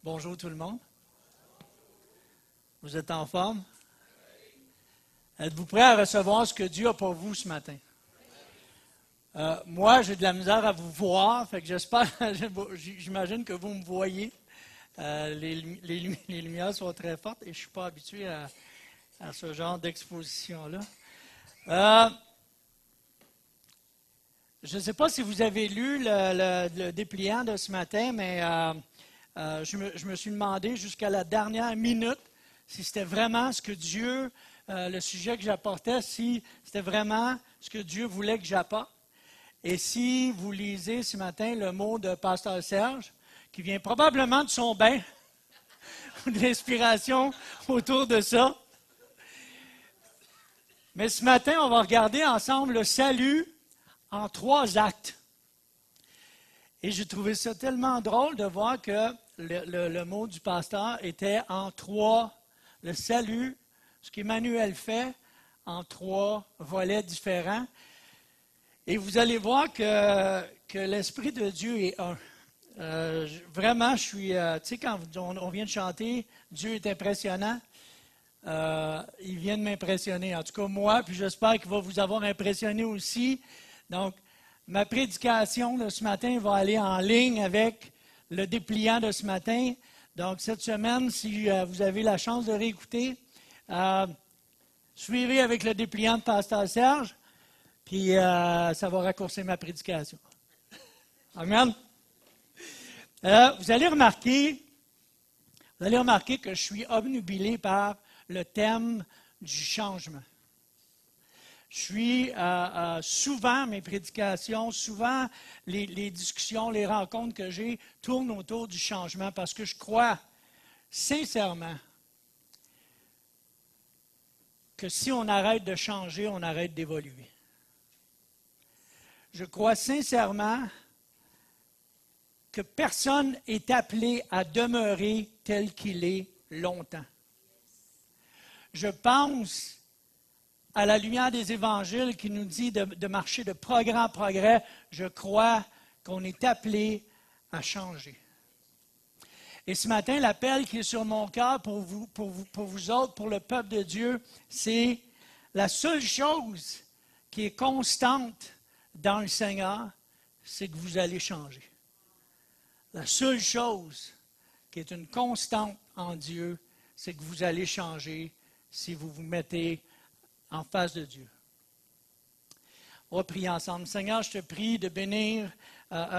Bonjour tout le monde. Vous êtes en forme? Êtes-vous prêts à recevoir ce que Dieu a pour vous ce matin? Moi, j'ai de la misère à vous voir, fait que j'espère, j'imagine que vous me voyez. Les lumières sont très fortes et je ne suis pas habitué à ce genre d'exposition-là. Je ne sais pas si vous avez lu le dépliant de ce matin, mais je me suis demandé jusqu'à la dernière minute si c'était vraiment ce que Dieu, le sujet que j'apportais, si c'était vraiment ce que Dieu voulait que j'apporte. Et si vous lisez ce matin le mot de Pasteur Serge, qui vient probablement de son bain, ou de l'inspiration autour de ça. Mais ce matin, on va regarder ensemble le salut en 3 actes. Et j'ai trouvé ça tellement drôle de voir que le mot du pasteur était en 3, le salut, ce qu'Emmanuel fait, en 3 volets différents. Et vous allez voir que l'Esprit de Dieu est un. Vraiment, je suis, tu sais, quand on vient de chanter, Dieu est impressionnant, il vient de m'impressionner, en tout cas moi, puis j'espère qu'il va vous avoir impressionné aussi. Donc, ma prédication de ce matin va aller en ligne avec le dépliant de ce matin. Donc, cette semaine, si vous avez la chance de réécouter, suivez avec le dépliant de Pasteur Serge, puis ça va raccourcir ma prédication. Amen. Vous allez remarquer que je suis obnubilé par le thème du changement. Je suis souvent, mes prédications, souvent les discussions, les rencontres que j'ai tournent autour du changement parce que je crois sincèrement que si on arrête de changer, on arrête d'évoluer. Je crois sincèrement que personne n'est appelé à demeurer tel qu'il est longtemps. Je pense à la lumière des évangiles qui nous dit de marcher de progrès en progrès, je crois qu'on est appelé à changer. Et ce matin, l'appel qui est sur mon cœur pour vous autres, pour le peuple de Dieu, c'est la seule chose qui est constante dans le Seigneur, c'est que vous allez changer. La seule chose qui est une constante en Dieu, c'est que vous allez changer si vous vous mettez en face de Dieu. On va prier ensemble. Seigneur, je te prie de bénir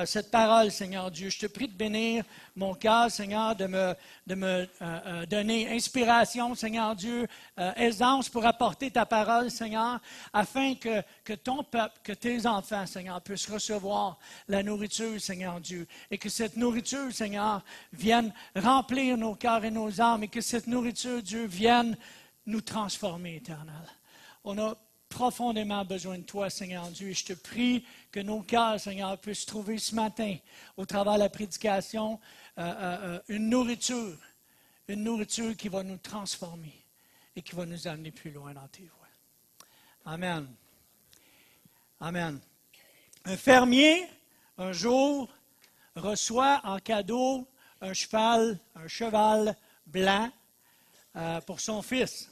cette parole, Seigneur Dieu. Je te prie de bénir mon cœur, Seigneur, de me donner inspiration, Seigneur Dieu, aisance pour apporter ta parole, Seigneur, afin que ton peuple, que tes enfants, Seigneur, puissent recevoir la nourriture, Seigneur Dieu, et que cette nourriture, Seigneur, vienne remplir nos cœurs et nos âmes, et que cette nourriture, Dieu, vienne nous transformer, Éternel. On a profondément besoin de toi, Seigneur Dieu, et je te prie que nos cœurs, Seigneur, puissent trouver ce matin, au travers de la prédication, une nourriture qui va nous transformer et qui va nous amener plus loin dans tes voies. Amen. Amen. Un fermier, un jour, reçoit en cadeau un cheval blanc pour son fils.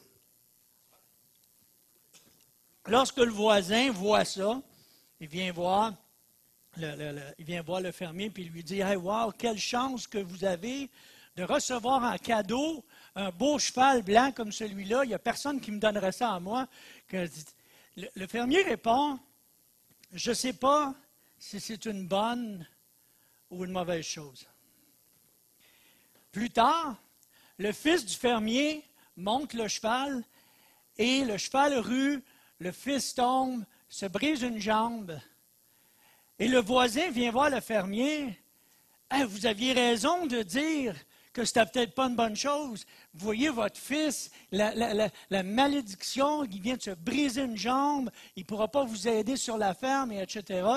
Lorsque le voisin voit ça, il vient voir le fermier et lui dit « Hey, wow, quelle chance que vous avez de recevoir en cadeau un beau cheval blanc comme celui-là. Il n'y a personne qui me donnerait ça à moi. » Le fermier répond « Je ne sais pas si c'est une bonne ou une mauvaise chose. » Plus tard, le fils du fermier monte le cheval et le cheval rue. Le fils tombe, se brise une jambe. Et le voisin vient voir le fermier. Hey, vous aviez raison de dire que ce n'était peut-être pas une bonne chose. Vous voyez votre fils, la malédiction, il vient de se briser une jambe, il ne pourra pas vous aider sur la ferme, etc.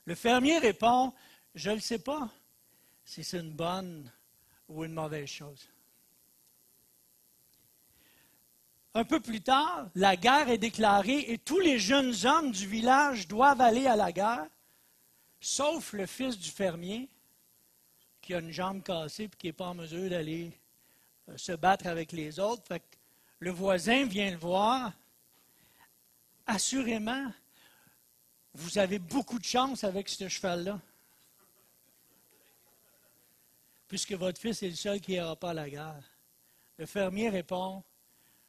Le fermier répond, je ne sais pas si c'est une bonne ou une mauvaise chose. Un peu plus tard, la guerre est déclarée et tous les jeunes hommes du village doivent aller à la guerre, sauf le fils du fermier qui a une jambe cassée et qui n'est pas en mesure d'aller se battre avec les autres. Fait que le voisin vient le voir. Assurément, vous avez beaucoup de chance avec ce cheval-là. Puisque votre fils est le seul qui n'ira pas à la guerre. Le fermier répond,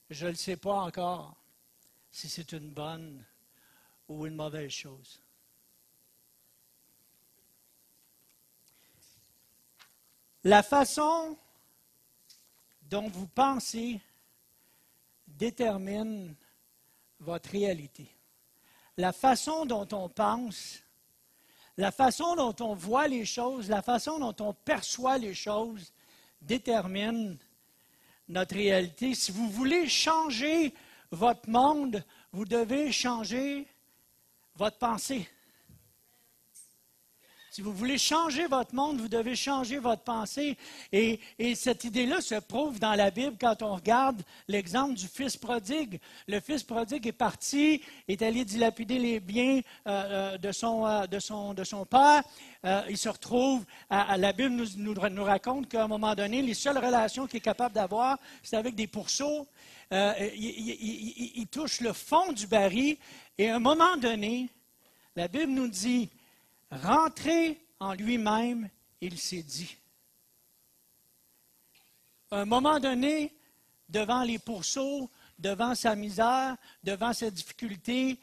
je ne le sais pas encore si c'est une bonne ou une mauvaise chose. La façon dont vous pensez détermine votre réalité. La façon dont on pense, la façon dont on voit les choses, la façon dont on perçoit les choses détermine notre réalité. Si vous voulez changer votre monde, vous devez changer votre pensée. Si vous voulez changer votre monde, vous devez changer votre pensée. Et cette idée-là se prouve dans la Bible quand on regarde l'exemple du fils prodigue. Le fils prodigue est parti, est allé dilapider les biens de son père. Il se retrouve, la Bible nous raconte qu'à un moment donné, les seules relations qu'il est capable d'avoir, c'est avec des pourceaux. Il touche le fond du baril. Et à un moment donné, la Bible nous dit, rentré en lui-même, il s'est dit. À un moment donné, devant les pourceaux, devant sa misère, devant sa difficulté,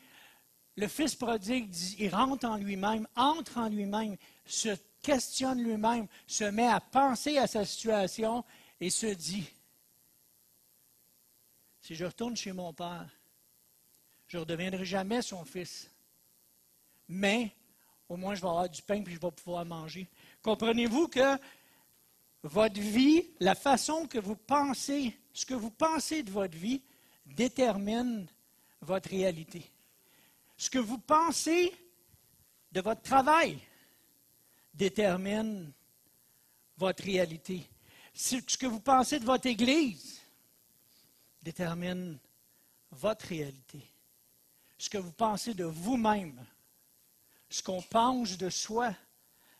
le fils prodigue dit, il rentre en lui-même, entre en lui-même, se questionne lui-même, se met à penser à sa situation et se dit, si je retourne chez mon père, je ne redeviendrai jamais son fils. Mais au moins, je vais avoir du pain et je vais pouvoir manger. Comprenez-vous que votre vie, la façon que vous pensez, ce que vous pensez de votre vie, détermine votre réalité. Ce que vous pensez de votre travail détermine votre réalité. Ce que vous pensez de votre Église détermine votre réalité. Ce que vous pensez de vous-même, ce qu'on pense de soi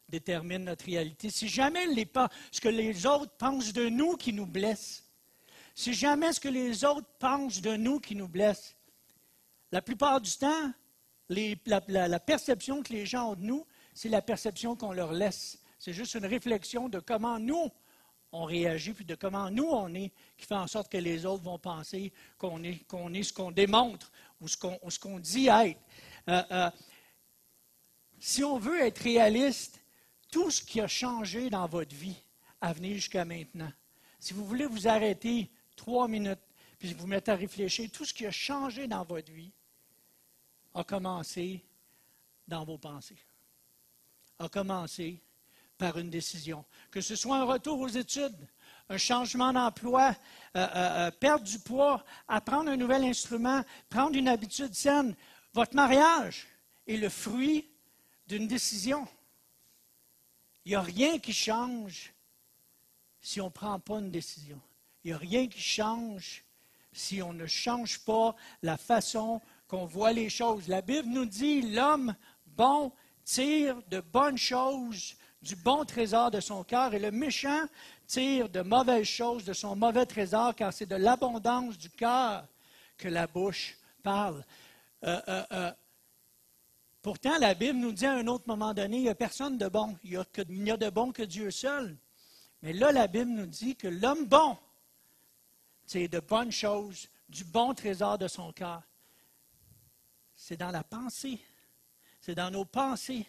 détermine notre réalité. Si jamais ce que les autres pensent de nous qui nous blesse, si jamais ce que les autres pensent de nous qui nous blesse, la plupart du temps, la perception que les gens ont de nous, c'est la perception qu'on leur laisse. C'est juste une réflexion de comment nous, on réagit, puis de comment nous, on est, qui fait en sorte que les autres vont penser qu'on est ce qu'on démontre ou ce qu'on dit être. Si on veut être réaliste, tout ce qui a changé dans votre vie à venir jusqu'à maintenant, si vous voulez vous arrêter 3 minutes, puis vous mettre à réfléchir, tout ce qui a changé dans votre vie a commencé dans vos pensées, a commencé par une décision. Que ce soit un retour aux études, un changement d'emploi, perdre du poids, apprendre un nouvel instrument, prendre une habitude saine, votre mariage est le fruit d'une décision. Il n'y a rien qui change si on ne prend pas une décision. Il n'y a rien qui change si on ne change pas la façon qu'on voit les choses. La Bible nous dit, l'homme bon tire de bonnes choses du bon trésor de son cœur et le méchant tire de mauvaises choses de son mauvais trésor, car c'est de l'abondance du cœur que la bouche parle. Pourtant, la Bible nous dit à un autre moment donné, il n'y a personne de bon. Il n'y a de bon que Dieu seul. Mais là, la Bible nous dit que l'homme bon, c'est de bonnes choses, du bon trésor de son cœur. C'est dans la pensée, c'est dans nos pensées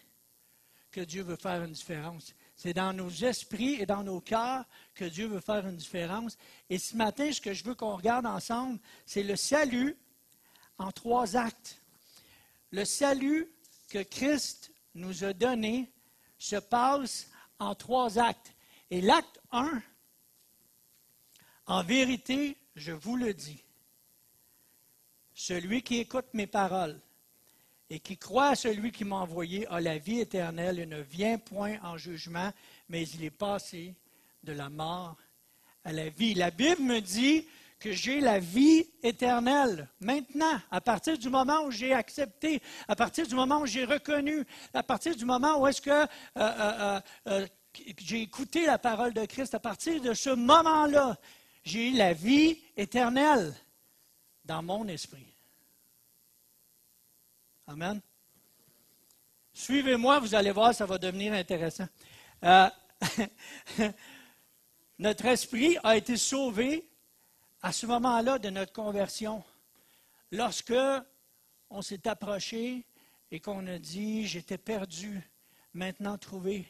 que Dieu veut faire une différence. C'est dans nos esprits et dans nos cœurs que Dieu veut faire une différence. Et ce matin, ce que je veux qu'on regarde ensemble, c'est le salut en 3 actes. Le salut que Christ nous a donné se passe en 3 actes. Et l'acte 1, en vérité, je vous le dis, celui qui écoute mes paroles et qui croit à celui qui m'a envoyé a la vie éternelle et ne vient point en jugement, mais il est passé de la mort à la vie. La Bible me dit que j'ai la vie éternelle maintenant, à partir du moment où j'ai accepté, à partir du moment où j'ai reconnu, à partir du moment où est-ce que j'ai écouté la parole de Christ, à partir de ce moment-là, j'ai eu la vie éternelle dans mon esprit. Amen. Suivez-moi, vous allez voir, ça va devenir intéressant. Notre esprit a été sauvé à ce moment-là de notre conversion. Lorsque on s'est approché et qu'on a dit, j'étais perdu, maintenant trouvé.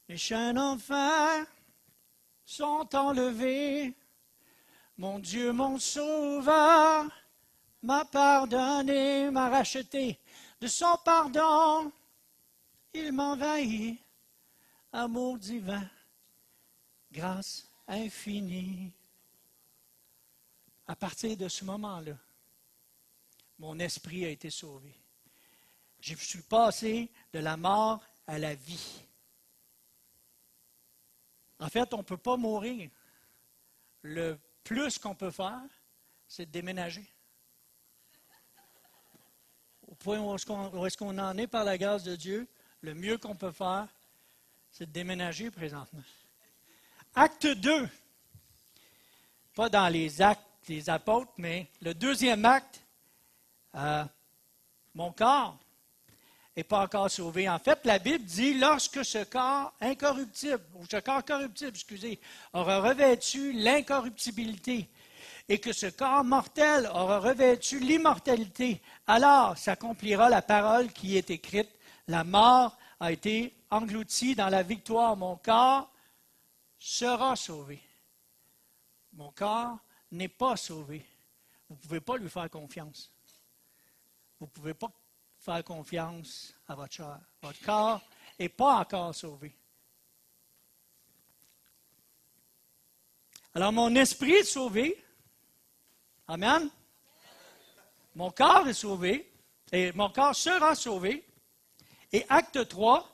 Les chaînes d'enfer sont enlevées. Mon Dieu, mon sauveur, m'a pardonné, m'a racheté. De son pardon, il m'envahit. Amour divin, grâce infinie. À partir de ce moment-là, mon esprit a été sauvé. Je suis passé de la mort à la vie. En fait, on ne peut pas mourir. Le plus qu'on peut faire, c'est de déménager. Au point où est-ce qu'on en est par la grâce de Dieu, le mieux qu'on peut faire, c'est de déménager présentement. Acte 2. Pas dans les actes des apôtres, mais le deuxième acte, mon corps n'est pas encore sauvé. En fait, la Bible dit, lorsque ce corps incorruptible, ou ce corps corruptible, aura revêtu l'incorruptibilité, et que ce corps mortel aura revêtu l'immortalité, alors s'accomplira la parole qui est écrite. La mort a été engloutie dans la victoire. Mon corps sera sauvé. Mon corps n'est pas sauvé. Vous ne pouvez pas lui faire confiance. Vous ne pouvez pas faire confiance à votre chair. Votre corps n'est pas encore sauvé. Alors, mon esprit est sauvé. Amen. Mon corps est sauvé. Et mon corps sera sauvé. Et acte 3,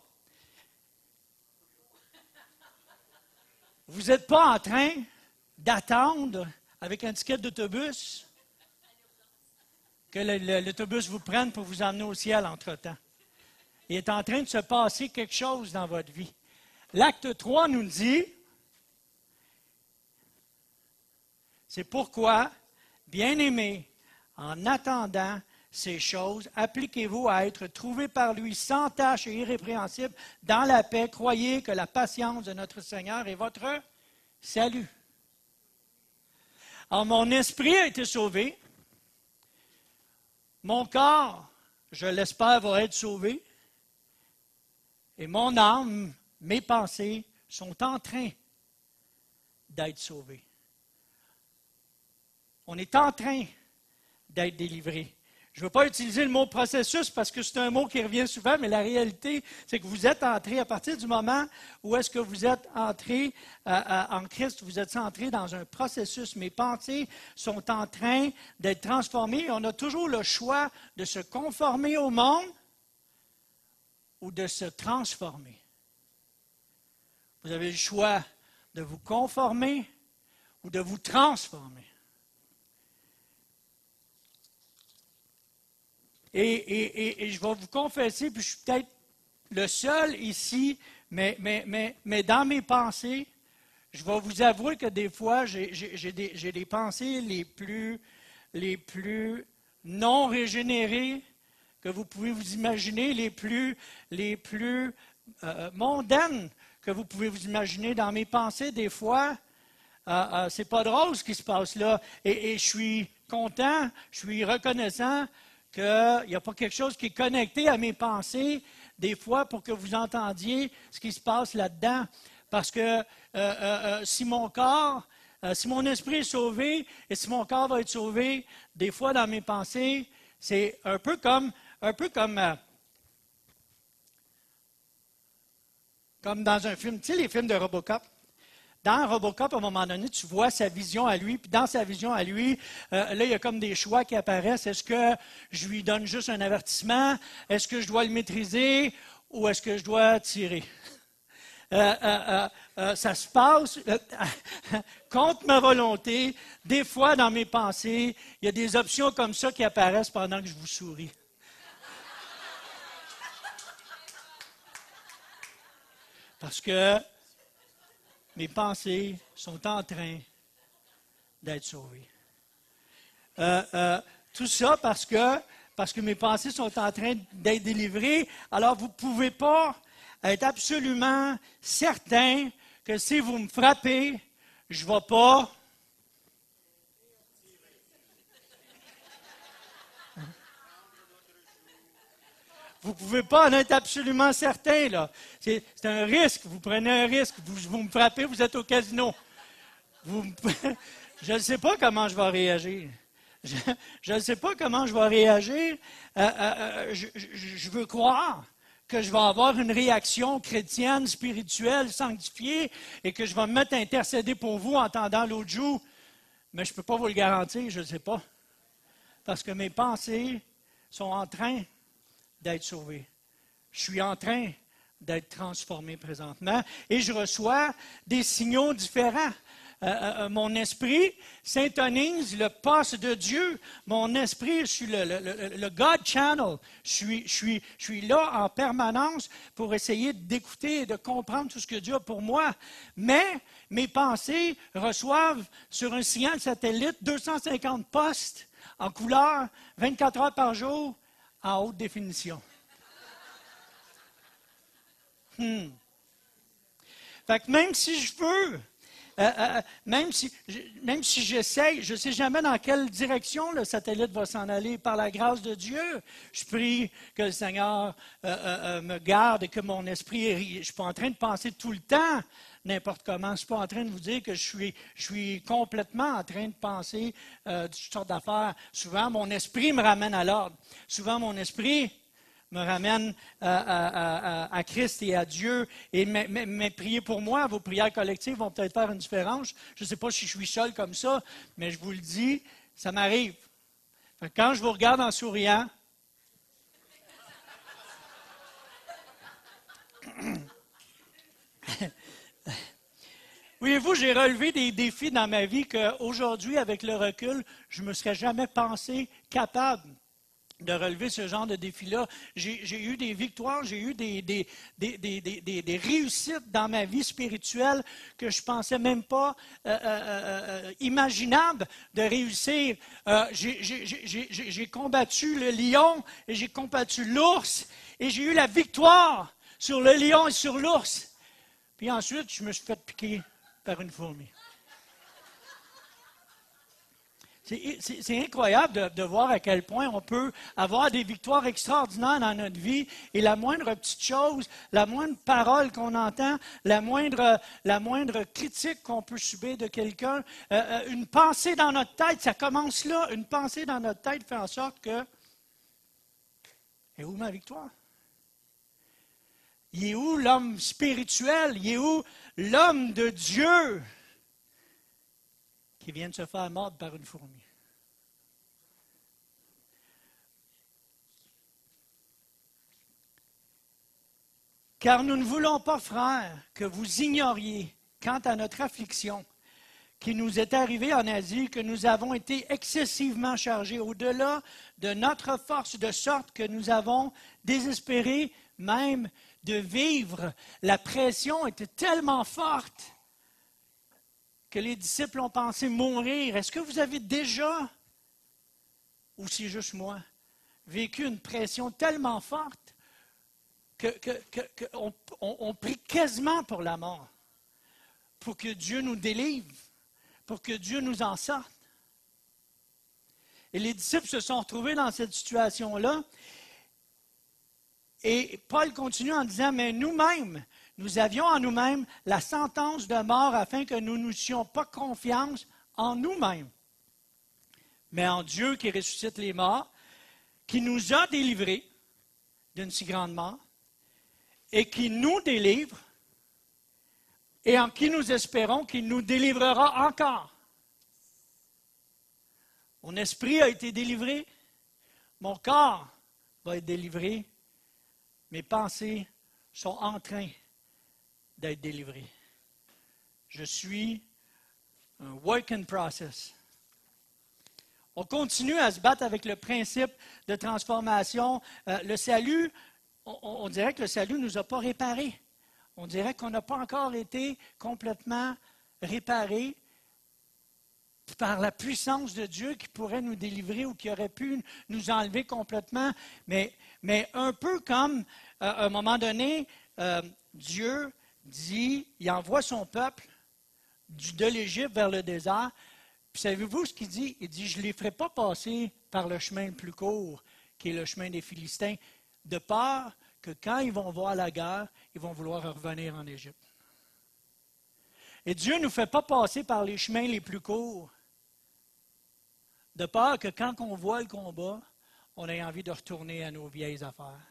vous n'êtes pas en train d'attendre avec un ticket d'autobus que l'autobus vous prenne pour vous emmener au ciel entre-temps. Il est en train de se passer quelque chose dans votre vie. L'acte 3 nous dit, c'est pourquoi, bien-aimés, en attendant ces choses, appliquez-vous à être trouvés par lui sans tache et irrépréhensible dans la paix. Croyez que la patience de notre Seigneur est votre salut. Alors, mon esprit a été sauvé. Mon corps, je l'espère, va être sauvé. Et mon âme, mes pensées sont en train d'être sauvées. On est en train d'être délivrés. Je ne veux pas utiliser le mot processus parce que c'est un mot qui revient souvent, mais la réalité, c'est que vous êtes entré, à partir du moment où est-ce que vous êtes entré en Christ, vous êtes entré dans un processus. Mes pensées sont en train d'être transformées. On a toujours le choix de se conformer au monde ou de se transformer. Vous avez le choix de vous conformer ou de vous transformer. Et je vais vous confesser, puis je suis peut-être le seul ici, mais dans mes pensées, je vais vous avouer que des fois, j'ai des pensées les plus non régénérées que vous pouvez vous imaginer, les plus mondaines que vous pouvez vous imaginer. Dans mes pensées, des fois, c'est pas drôle ce qui se passe là. Et je suis content, je suis reconnaissant qu'il n'y a pas quelque chose qui est connecté à mes pensées, des fois, pour que vous entendiez ce qui se passe là-dedans. Parce que si mon esprit est sauvé et si mon corps va être sauvé, des fois, dans mes pensées, c'est un peu comme dans un film, tu sais, les films de Robocop. Dans Robocop, à un moment donné, tu vois sa vision à lui, puis dans sa vision à lui, là, il y a comme des choix qui apparaissent. Est-ce que je lui donne juste un avertissement? Est-ce que je dois le maîtriser? Ou est-ce que je dois tirer? Ça se passe contre ma volonté. Des fois, dans mes pensées, il y a des options comme ça qui apparaissent pendant que je vous souris. Parce que mes pensées sont en train d'être sauvées. Tout ça parce que mes pensées sont en train d'être délivrées. Alors, vous ne pouvez pas être absolument certain que si vous me frappez, je ne vais pas... Vous ne pouvez pas en être absolument certain, là. C'est un risque. Vous prenez un risque. Vous me frappez, vous êtes au casino. Je ne sais pas comment je vais réagir. Je ne sais pas comment je vais réagir. Je veux croire que je vais avoir une réaction chrétienne, spirituelle, sanctifiée, et que je vais me mettre à intercéder pour vous en tendant l'autre joue. Mais je ne peux pas vous le garantir, je ne sais pas. Parce que mes pensées sont en train d'être sauvées. Je suis en train d'être transformé présentement et je reçois des signaux différents. Mon esprit s'intonise le poste de Dieu. Mon esprit, je suis le God Channel. Je suis là en permanence pour essayer d'écouter et de comprendre tout ce que Dieu a pour moi. Mais mes pensées reçoivent sur un signal satellite 250 postes en couleur, 24 heures par jour, en haute définition. Fait que même si je veux, même si j'essaye, je ne sais jamais dans quelle direction le satellite va s'en aller. Par la grâce de Dieu, je prie que le Seigneur me garde et que mon esprit, je ne suis pas en train de penser tout le temps n'importe comment. Je ne suis pas en train de vous dire que je suis complètement en train de penser toutes sortes d'affaires. Souvent, mon esprit me ramène à l'ordre. Souvent, mon esprit me ramène à Christ et à Dieu. Mais priez pour moi, vos prières collectives vont peut-être faire une différence. Je ne sais pas si je suis seul comme ça, mais je vous le dis, ça m'arrive. Quand je vous regarde en souriant, voyez-vous, j'ai relevé des défis dans ma vie qu'aujourd'hui, avec le recul, je ne me serais jamais pensé capable de relever ce genre de défi-là. J'ai eu des victoires, j'ai eu des réussites dans ma vie spirituelle que je ne pensais même pas imaginables de réussir. J'ai combattu le lion et j'ai combattu l'ours et j'ai eu la victoire sur le lion et sur l'ours. Puis ensuite, je me suis fait piquer par une fourmi. C'est incroyable de voir à quel point on peut avoir des victoires extraordinaires dans notre vie et la moindre petite chose, la moindre parole qu'on entend, la moindre critique qu'on peut subir de quelqu'un, une pensée dans notre tête, ça commence là, une pensée dans notre tête fait en sorte que, et où ma victoire? Il est où l'homme spirituel? Il est où l'homme de Dieu qui vient de se faire mordre par une fourmi? Car nous ne voulons pas, frères, que vous ignoriez, quant à notre affliction, qui nous est arrivée en Asie, que nous avons été excessivement chargés au-delà de notre force, de sorte que nous avons désespéré même de vivre. La pression était tellement forte que les disciples ont pensé mourir. Est-ce que vous avez déjà, ou c'est juste moi, vécu une pression tellement forte qu'on prie quasiment pour la mort, pour que Dieu nous délivre, pour que Dieu nous en sorte? Et les disciples se sont retrouvés dans cette situation-là. Et Paul continue en disant, mais nous-mêmes, nous avions en nous-mêmes la sentence de mort afin que nous n'eussions pas confiance en nous-mêmes, mais en Dieu qui ressuscite les morts, qui nous a délivrés d'une si grande mort et qui nous délivre et en qui nous espérons qu'il nous délivrera encore. Mon esprit a été délivré, mon corps va être délivré, mes pensées sont en train d'être délivrées. Je suis un work in process. On continue à se battre avec le principe de transformation. Le salut, on dirait que le salut ne nous a pas réparés. On dirait qu'on n'a pas encore été complètement réparé par la puissance de Dieu qui pourrait nous délivrer ou qui aurait pu nous enlever complètement. Mais un peu comme, à un moment donné, Dieu dit, il envoie son peuple de l'Égypte vers le désert. Puis savez-vous ce qu'il dit? Il dit, je ne les ferai pas passer par le chemin le plus court, qui est le chemin des Philistins, de peur que quand ils vont voir la guerre, ils vont vouloir revenir en Égypte. Et Dieu ne nous fait pas passer par les chemins les plus courts, de peur que quand on voit le combat, on ait envie de retourner à nos vieilles affaires.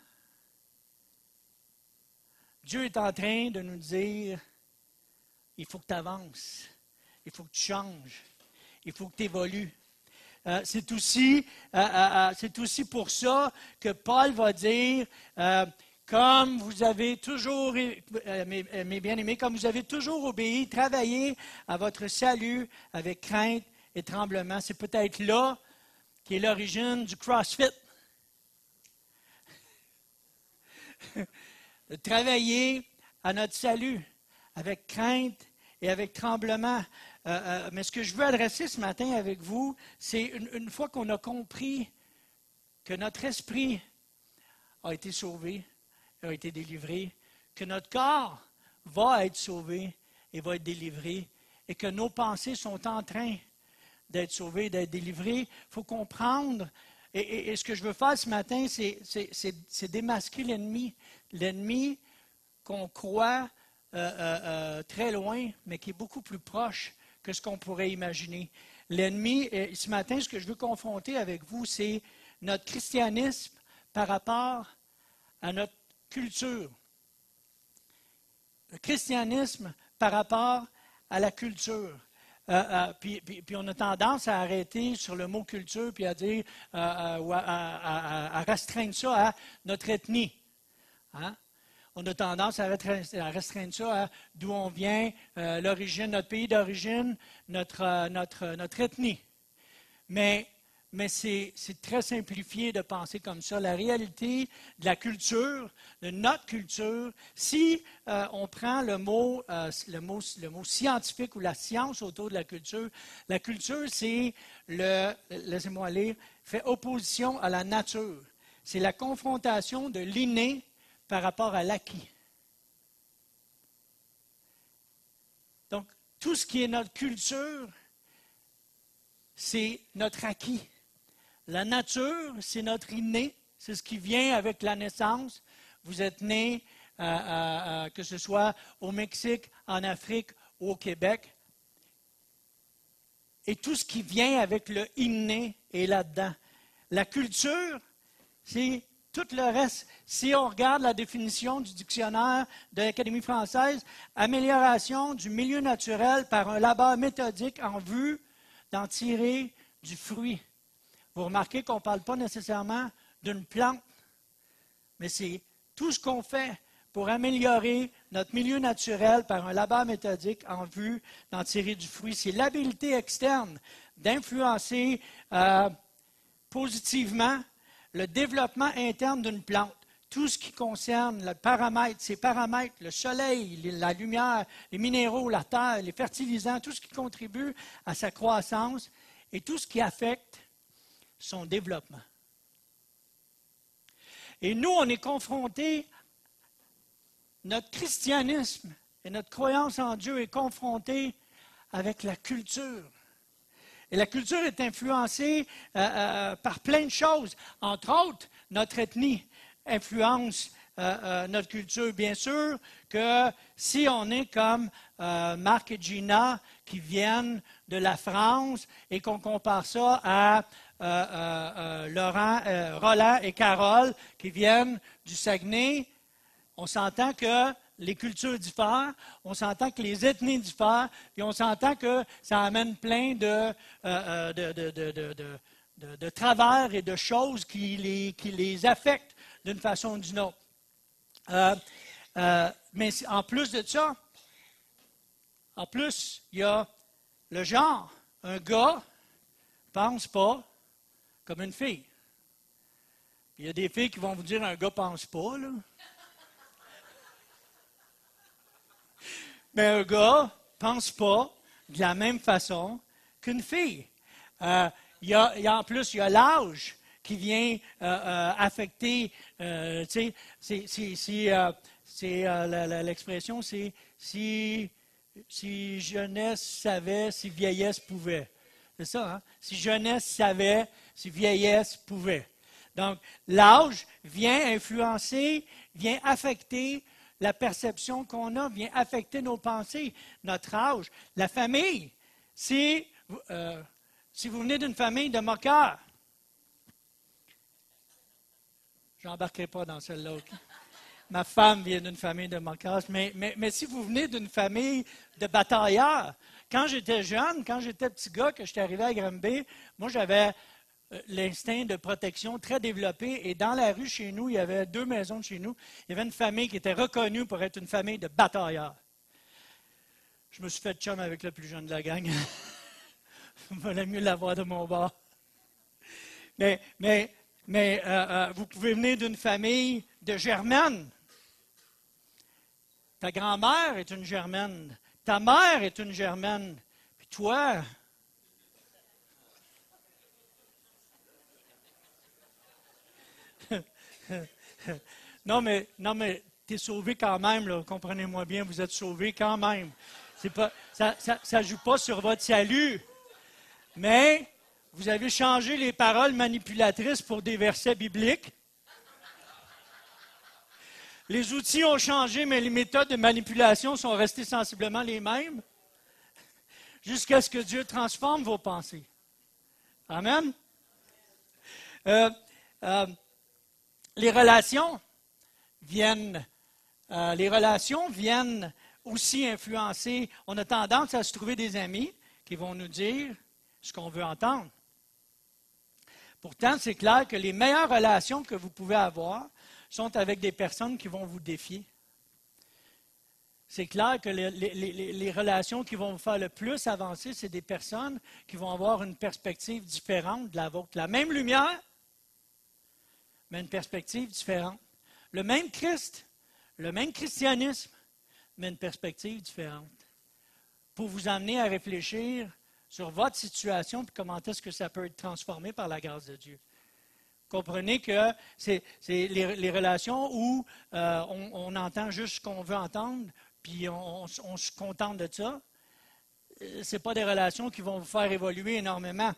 Dieu est en train de nous dire, il faut que tu avances, il faut que tu changes, il faut que tu évolues. C'est aussi pour ça que Paul va dire, comme vous avez toujours, mes bien-aimés, comme vous avez toujours obéi, travaillez à votre salut avec crainte et tremblement. C'est peut-être là qui est l'origine du CrossFit. De travailler à notre salut avec crainte et avec tremblement. Mais ce que je veux adresser ce matin avec vous, c'est une fois qu'on a compris que notre esprit a été sauvé, a été délivré, que notre corps va être sauvé et va être délivré, et que nos pensées sont en train d'être sauvées, d'être délivrées. Il faut comprendre, et ce que je veux faire ce matin, c'est démasquer l'ennemi. L'ennemi qu'on croit très loin, mais qui est beaucoup plus proche que ce qu'on pourrait imaginer. L'ennemi, ce matin, ce que je veux confronter avec vous, c'est notre christianisme par rapport à notre culture. Le christianisme par rapport à la culture. Puis on a tendance à arrêter sur le mot culture, puis à dire, ou à restreindre ça à notre ethnie. Hein? On a tendance à restreindre ça à d'où on vient, l'origine, notre pays d'origine, notre ethnie. Mais c'est très simplifié de penser comme ça. La réalité de la culture, de notre culture, si on prend le mot scientifique ou la science autour de la culture c'est laissez-moi lire, fait opposition à la nature. C'est la confrontation de l'inné par rapport à l'acquis. Donc, tout ce qui est notre culture, c'est notre acquis. La nature, c'est notre inné, c'est ce qui vient avec la naissance. Vous êtes né, que ce soit au Mexique, en Afrique ou au Québec. Et tout ce qui vient avec le inné est là-dedans. La culture, c'est tout le reste. Si on regarde la définition du dictionnaire de l'Académie française, amélioration du milieu naturel par un labeur méthodique en vue d'en tirer du fruit. Vous remarquez qu'on ne parle pas nécessairement d'une plante, mais c'est tout ce qu'on fait pour améliorer notre milieu naturel par un labeur méthodique en vue d'en tirer du fruit. C'est l'habilité externe d'influencer positivement le développement interne d'une plante. Tout ce qui concerne le paramètre, ces paramètres, le soleil, la lumière, les minéraux, la terre, les fertilisants, tout ce qui contribue à sa croissance et tout ce qui affecte son développement. Et nous, on est confrontés, notre christianisme et notre croyance en Dieu est confrontée avec la culture. Et la culture est influencée par plein de choses. Entre autres, notre ethnie influence notre culture. Bien sûr que si on est comme Marc et Gina qui viennent de la France et qu'on compare ça à Roland et Carole qui viennent du Saguenay, on s'entend que les cultures diffèrent, on s'entend que les ethnies diffèrent, puis on s'entend que ça amène plein de travers et de choses qui les affectent d'une façon ou d'une autre. Mais en plus de ça, il y a le genre. Un gars ne pense pas comme une fille. Il y a des filles qui vont vous dire un gars ne pense pas, là. Mais un gars ne pense pas de la même façon qu'une fille. En plus, il y a l'âge qui vient affecter. Tu sais, l'expression, c'est si jeunesse savait, si vieillesse pouvait. C'est ça, hein? Si jeunesse savait, si vieillesse pouvait. Donc, l'âge vient influencer, vient affecter la perception qu'on a, vient affecter nos pensées, notre âge. La famille, si vous venez d'une famille de moqueurs, je n'embarquerai pas dans celle-là. Okay? Ma femme vient d'une famille de moqueurs, mais si vous venez d'une famille de batailleurs, quand j'étais jeune, quand j'étais petit gars, que j'étais arrivé à Granby, moi j'avais l'instinct de protection très développé. Et dans la rue chez nous, il y avait 2 maisons de chez nous. Il y avait une famille qui était reconnue pour être une famille de batailleurs. Je me suis fait chum avec le plus jeune de la gang. Il valait mieux l'avoir de mon bord. Mais vous pouvez venir d'une famille de Germaines. Ta grand-mère est une Germaine. Ta mère est une Germaine. Puis toi, non, mais tu es sauvé quand même, là, comprenez-moi bien, vous êtes sauvé quand même. C'est pas, ça ne joue pas sur votre salut. Mais vous avez changé les paroles manipulatrices pour des versets bibliques. Les outils ont changé, mais les méthodes de manipulation sont restées sensiblement les mêmes, jusqu'à ce que Dieu transforme vos pensées. Amen. Les relations viennent aussi influencer. On a tendance à se trouver des amis qui vont nous dire ce qu'on veut entendre. Pourtant, c'est clair que les meilleures relations que vous pouvez avoir sont avec des personnes qui vont vous défier. C'est clair que les relations qui vont vous faire le plus avancer, c'est des personnes qui vont avoir une perspective différente de la vôtre. La même lumière, mais une perspective différente. Le même Christ, le même christianisme, mais une perspective différente. Pour vous amener à réfléchir sur votre situation et comment est-ce que ça peut être transformé par la grâce de Dieu. Comprenez que c'est les relations où on entend juste ce qu'on veut entendre, puis on se contente de ça. Ce n'est pas des relations qui vont vous faire évoluer énormément.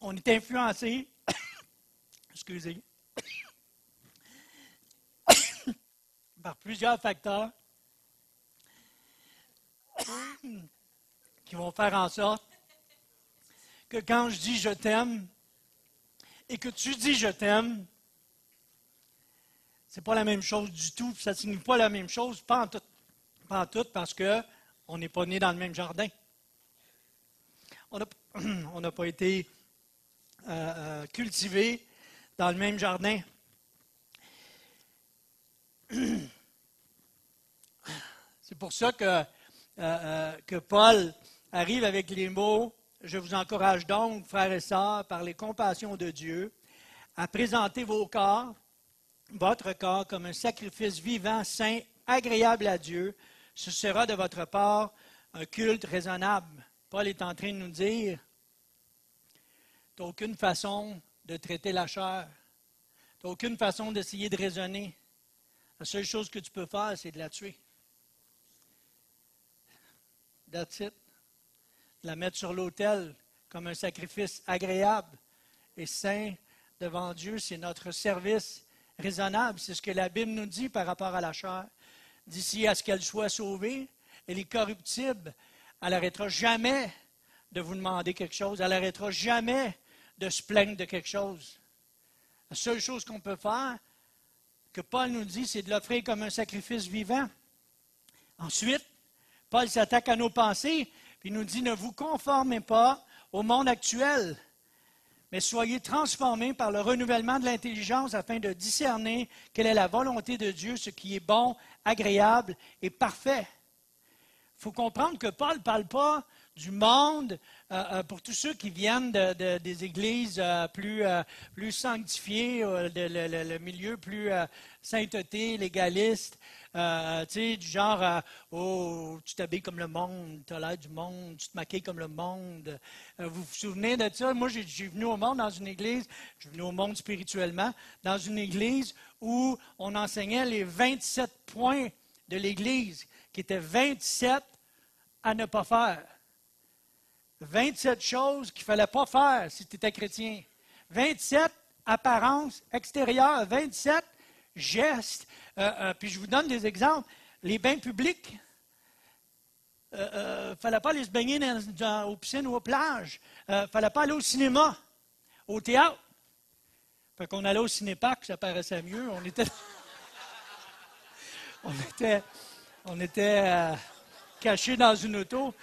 On est influencé, excusez, par plusieurs facteurs qui vont faire en sorte que quand je dis je t'aime et que tu dis je t'aime, c'est pas la même chose du tout, ça ne signifie pas la même chose, pas en tout parce qu'on n'est pas né dans le même jardin. On n'a pas été cultivé dans le même jardin. C'est pour ça que Paul arrive avec les mots « Je vous encourage donc, frères et sœurs, par les compassions de Dieu, à présenter vos corps, votre corps, comme un sacrifice vivant, saint, agréable à Dieu. Ce sera de votre part un culte raisonnable. » Paul est en train de nous dire « Tu n'as aucune façon de traiter la chair. Tu n'as aucune façon d'essayer de raisonner. La seule chose que tu peux faire, c'est de la tuer. That's it. La mettre sur l'autel comme un sacrifice agréable et saint devant Dieu, c'est notre service raisonnable. C'est ce que la Bible nous dit par rapport à la chair. D'ici à ce qu'elle soit sauvée, elle est corruptible. Elle n'arrêtera jamais de vous demander quelque chose. Elle n'arrêtera jamais de se plaindre de quelque chose. La seule chose qu'on peut faire, que Paul nous dit, c'est de l'offrir comme un sacrifice vivant. Ensuite, Paul s'attaque à nos pensées, puis il nous dit, ne vous conformez pas au monde actuel, mais soyez transformés par le renouvellement de l'intelligence afin de discerner quelle est la volonté de Dieu, ce qui est bon, agréable et parfait. Il faut comprendre que Paul ne parle pas du monde, pour tous ceux qui viennent des églises plus sanctifiées, le milieu plus sainteté, légaliste, tu sais, du genre, oh, tu t'habilles comme le monde, tu as l'air du monde, tu te maquilles comme le monde. Vous vous souvenez de ça? Moi, j'ai venu au monde dans une église, je suis venu au monde spirituellement, dans une église où on enseignait les 27 points de l'église, qui étaient 27 à ne pas faire. 27 choses qu'il ne fallait pas faire si tu étais chrétien. 27 apparences extérieures, 27 gestes. Puis je vous donne des exemples. Les bains publics, il ne fallait pas aller se baigner aux piscines ou aux plages. Il ne fallait pas aller au cinéma, au théâtre. Fait qu'on allait au cinéparc, ça paraissait mieux. On était cachés dans une auto.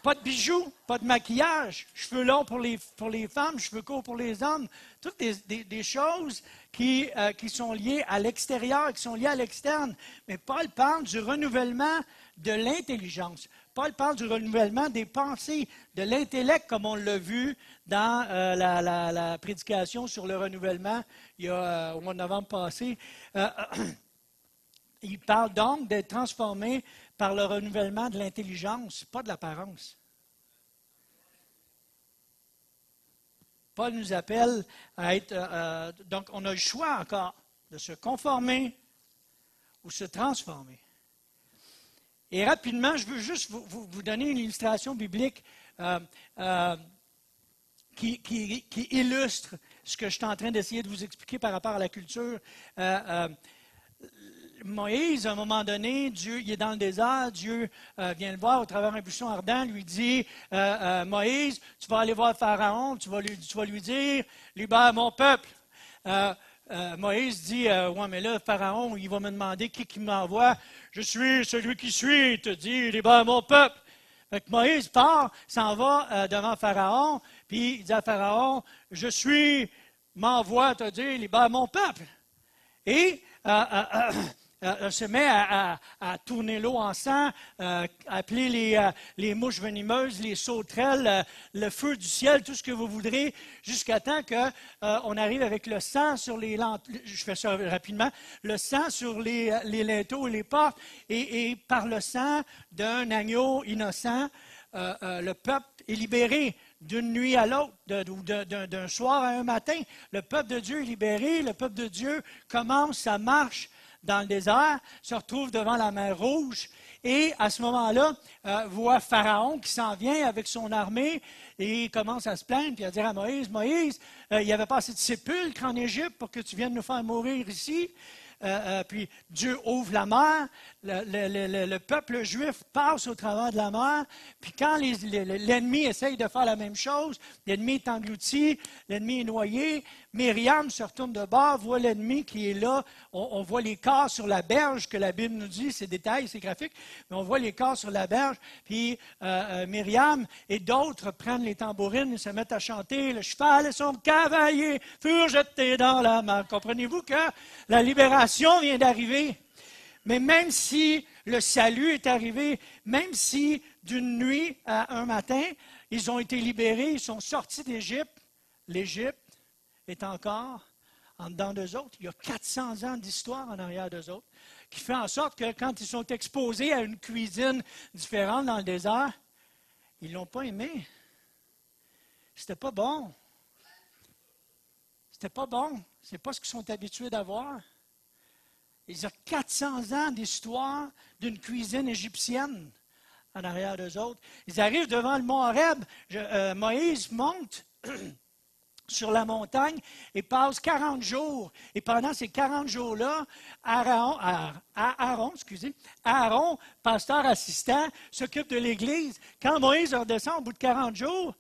Pas de bijoux, pas de maquillage, cheveux longs pour les femmes, cheveux courts pour les hommes. Toutes des choses qui sont liées à l'extérieur, qui sont liées à l'externe. Mais Paul parle du renouvellement de l'intelligence. Paul parle du renouvellement des pensées, de l'intellect, comme on l'a vu dans la prédication sur le renouvellement au mois de novembre passé. Il parle donc d'être transformé par le renouvellement de l'intelligence, pas de l'apparence. Paul nous appelle à être... donc, on a le choix encore de se conformer ou se transformer. Et rapidement, je veux juste vous donner une illustration biblique qui illustre ce que je suis en train d'essayer de vous expliquer par rapport à la culture. Moïse, à un moment donné, Dieu, il est dans le désert, Dieu vient le voir au travers d'un buisson ardent, lui dit, Moïse, tu vas aller voir Pharaon, tu vas lui dire, libère mon peuple. Moïse dit, ouais, mais là, Pharaon, il va me demander qui m'envoie. Je suis celui qui suis, il te dit, libère mon peuple. Fait que Moïse part, s'en va devant Pharaon, puis il dit à Pharaon, je suis, m'envoie te dire, libère mon peuple. Et se met à tourner l'eau en sang, appeler les mouches venimeuses, les sauterelles, le feu du ciel, tout ce que vous voudrez, jusqu'à temps qu'on arrive avec le sang sur les lentilles, je fais ça rapidement, le sang sur les linteaux et les portes, et par le sang d'un agneau innocent, le peuple est libéré. D'une nuit à l'autre, d'un soir à un matin, le peuple de Dieu est libéré, le peuple de Dieu commence sa marche dans le désert, se retrouve devant la mer Rouge, et à ce moment-là, voit Pharaon qui s'en vient avec son armée, et il commence à se plaindre, puis à dire à Moïse, Moïse, il n'y avait pas assez de sépulcres en Égypte pour que tu viennes nous faire mourir ici. Puis Dieu ouvre la mer, le peuple juif passe au travers de la mer, puis quand l'ennemi essaye de faire la même chose, l'ennemi est englouti, l'ennemi est noyé, Myriam se retourne de bord, voit l'ennemi qui est là, on voit les corps sur la berge, que la Bible nous dit, c'est détail, c'est graphique, mais on voit les corps sur la berge, puis Myriam et d'autres prennent les tambourines et se mettent à chanter, le cheval et son cavalier furent jetés dans la mer. Comprenez-vous que la libération vient d'arriver? Mais même si le salut est arrivé, même si d'une nuit à un matin, ils ont été libérés, ils sont sortis d'Égypte, l'Égypte est encore en dedans d'eux autres. Il y a 400 ans d'histoire en arrière d'eux autres, qui fait en sorte que quand ils sont exposés à une cuisine différente dans le désert, ils ne l'ont pas aimé. C'était pas bon. C'était pas bon. C'est pas ce qu'ils sont habitués d'avoir. Il y a 400 ans d'histoire d'une cuisine égyptienne en arrière d'eux autres. Ils arrivent devant le mont Horeb. Moïse monte sur la montagne et passe 40 jours. Et pendant ces 40 jours-là, Aaron, pasteur assistant, s'occupe de l'Église. Quand Moïse redescend au bout de 40 jours,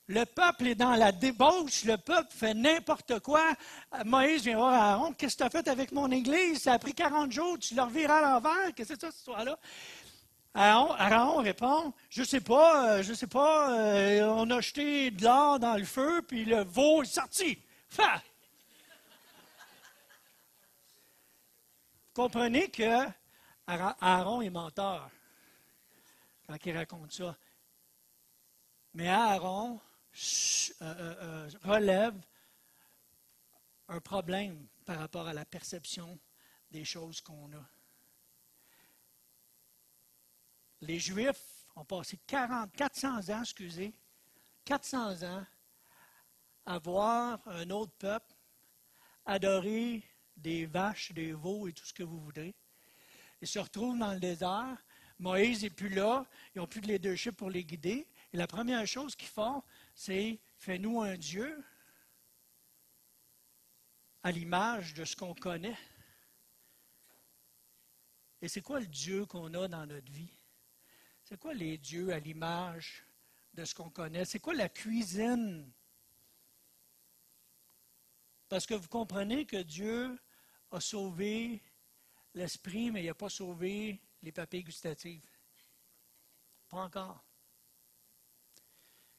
le peuple est dans la débauche, le peuple fait n'importe quoi. Moïse vient voir Aaron, qu'est-ce que tu as fait avec mon Église? Ça a pris 40 jours, tu leur vires à l'envers, qu'est-ce que c'est ça, cette histoire-là? Aaron répond, je sais pas, on a jeté de l'or dans le feu, puis le veau est sorti. Fa! Comprenez que Aaron est menteur. quand il raconte ça. Mais Aaron relève un problème par rapport à la perception des choses qu'on a. Les Juifs ont passé 400 ans, 400 ans à voir un autre peuple adorer des vaches, des veaux et tout ce que vous voudrez. Ils se retrouvent dans le désert. Moïse n'est plus là. Ils n'ont plus de leadership pour les guider. Et la première chose qu'ils font, c'est « Fais-nous un Dieu à l'image de ce qu'on connaît. » Et c'est quoi le Dieu qu'on a dans notre vie? C'est quoi les dieux à l'image de ce qu'on connaît? C'est quoi la cuisine? Parce que vous comprenez que Dieu a sauvé l'esprit, mais il n'a pas sauvé les papilles gustatives. Pas encore.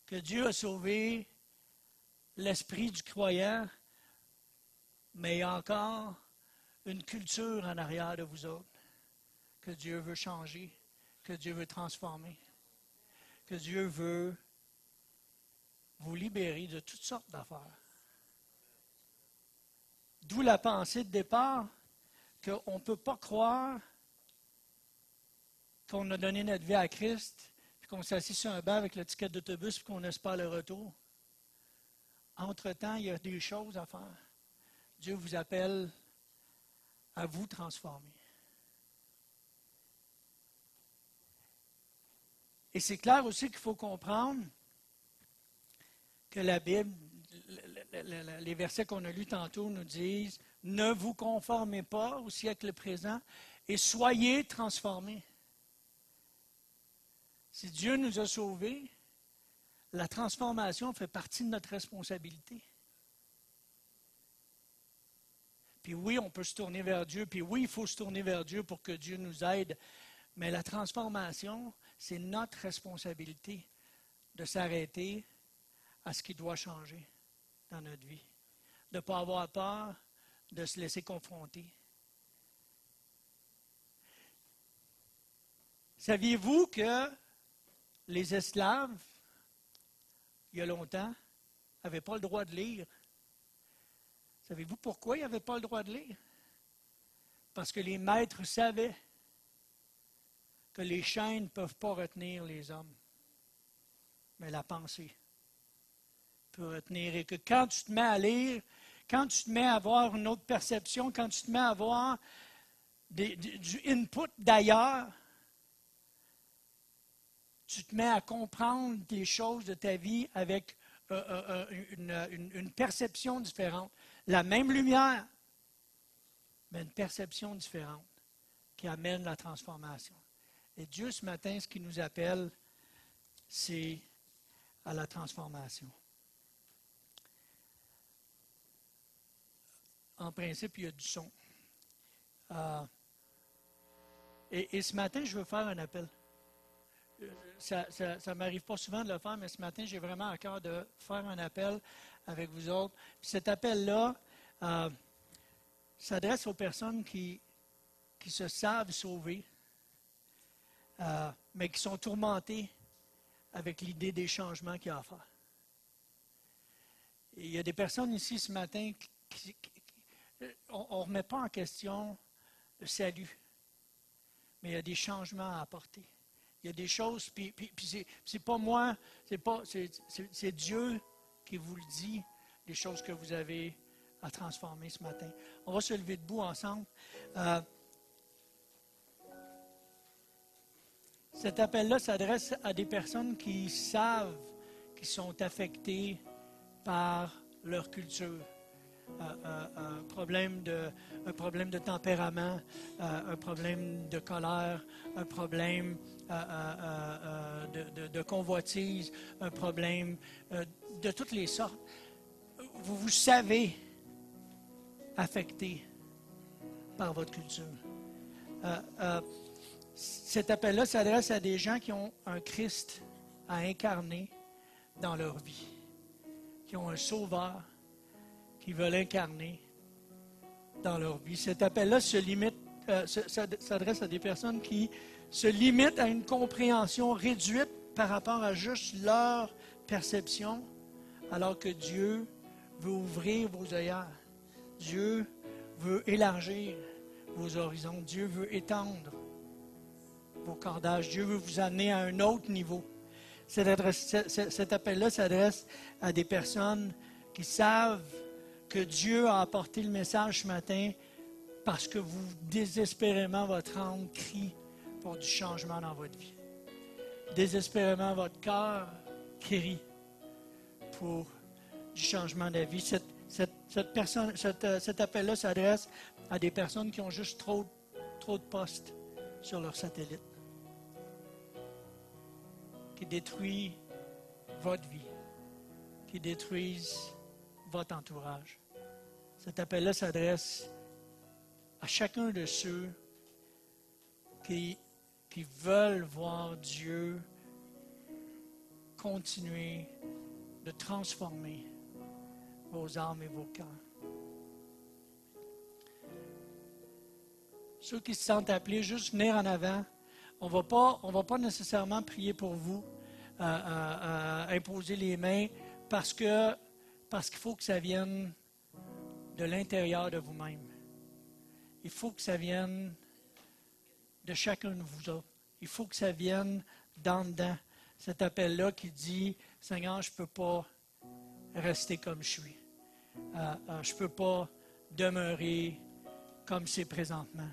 Que Dieu a sauvé l'esprit du croyant, mais il y a encore une culture en arrière de vous autres que Dieu veut changer, que Dieu veut transformer, que Dieu veut vous libérer de toutes sortes d'affaires. D'où la pensée de départ qu'on ne peut pas croire qu'on a donné notre vie à Christ, puis qu'on s'est assis sur un banc avec le ticket d'autobus, puis qu'on espère le retour. Entre-temps, il y a des choses à faire. Dieu vous appelle à vous transformer. Et c'est clair aussi qu'il faut comprendre que la Bible, les versets qu'on a lus tantôt nous disent « Ne vous conformez pas au siècle présent et soyez transformés. » Si Dieu nous a sauvés, la transformation fait partie de notre responsabilité. Puis oui, on peut se tourner vers Dieu, puis oui, il faut se tourner vers Dieu pour que Dieu nous aide, mais la transformation, c'est notre responsabilité de s'arrêter à ce qui doit changer dans notre vie. De ne pas avoir peur, de se laisser confronter. Saviez-vous que les esclaves, il y a longtemps, n'avaient pas le droit de lire? Savez-vous pourquoi ils n'avaient pas le droit de lire? Parce que les maîtres savaient que les chaînes ne peuvent pas retenir les hommes, mais la pensée peut retenir. Et que quand tu te mets à lire, quand tu te mets à avoir une autre perception, quand tu te mets à avoir du input d'ailleurs, tu te mets à comprendre les choses de ta vie avec une perception différente. La même lumière, mais une perception différente qui amène la transformation. Et Dieu, ce matin, ce qu'il nous appelle, c'est à la transformation. En principe, il y a du son. Et ce matin, je veux faire un appel. Ça ne m'arrive pas souvent de le faire, mais ce matin, j'ai vraiment à cœur de faire un appel avec vous autres. Puis cet appel-là s'adresse aux personnes qui se savent sauver, mais qui sont tourmentées avec l'idée des changements qu'il y a à faire. Et il y a des personnes ici ce matin on ne remet pas en question le salut, mais il y a des changements à apporter. Il y a des choses, puis c'est pas moi, c'est Dieu qui vous le dit, les choses que vous avez à transformer ce matin. On va se lever debout ensemble. Cet appel-là s'adresse à des personnes qui savent qu'ils sont affectées par leur culture. Un problème de tempérament, un problème de colère, un problème de convoitise, un problème de toutes les sortes. Vous savez affecté par votre culture. Cet appel-là s'adresse à des gens qui ont un Christ à incarner dans leur vie, qui ont un sauveur qui veulent incarner dans leur vie. Cet appel-là se limite s'adresse à des personnes qui se limitent à une compréhension réduite par rapport à juste leur perception, alors que Dieu veut ouvrir vos œillères. Dieu veut élargir vos horizons. Dieu veut étendre vos cordages. Dieu veut vous amener à un autre niveau. Cet appel-là s'adresse à des personnes qui savent que Dieu a apporté le message ce matin parce que vous, désespérément, votre âme crie pour du changement dans votre vie. Désespérément, votre cœur crie pour du changement de la vie. Cet appel-là s'adresse à des personnes qui ont juste trop de postes sur leur satellite, qui détruisent votre vie, qui détruisent votre entourage. Cet appel-là s'adresse à chacun de ceux qui veulent voir Dieu continuer de transformer vos âmes et vos cœurs. Ceux qui se sentent appelés, juste venir en avant. On va pas nécessairement prier pour vous, imposer les mains, parce qu'il faut que ça vienne de l'intérieur de vous-même. Il faut que ça vienne de chacun de vous autres. Il faut que ça vienne d'en dedans. Cet appel-là qui dit, Seigneur, je ne peux pas rester comme je suis. Je ne peux pas demeurer comme c'est présentement.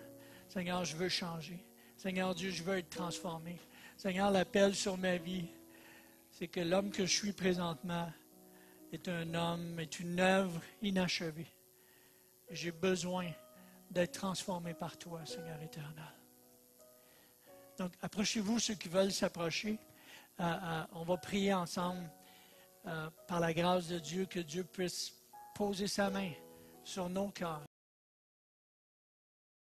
Seigneur, je veux changer. Seigneur Dieu, je veux être transformé. Seigneur, l'appel sur ma vie, c'est que l'homme que je suis présentement est une œuvre inachevée. J'ai besoin d'être transformé par toi, Seigneur éternel. Donc, approchez-vous, ceux qui veulent s'approcher. On va prier ensemble, par la grâce de Dieu, que Dieu puisse poser sa main sur nos cœurs.